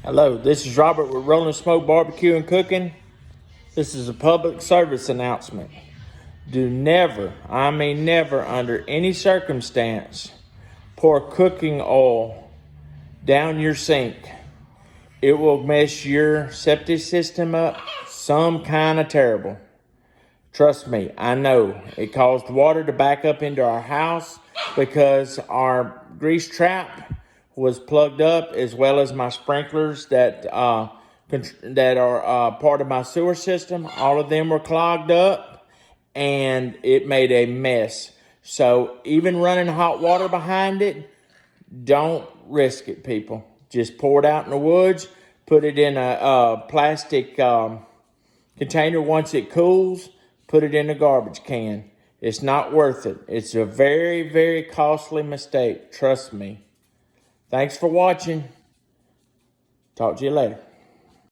Hello, this is Robert with Rolling Smoke Barbecue and Cooking. This is a public service announcement. Do never, I mean never, under any circumstance, pour cooking oil down your sink. It will mess your septic system up some kind of terrible. Trust me, I know. It caused water to back up into our house because our grease trap was plugged up, as well as my sprinklers that are part of my sewer system. All of them were clogged up, and it made a mess. So even running hot water behind it, don't risk it, people. Just pour it out in the woods, put it in a plastic container. Once it cools, put it in a garbage can. It's not worth it. It's a very, very costly mistake. Trust me. Thanks for watching. Talk to you later.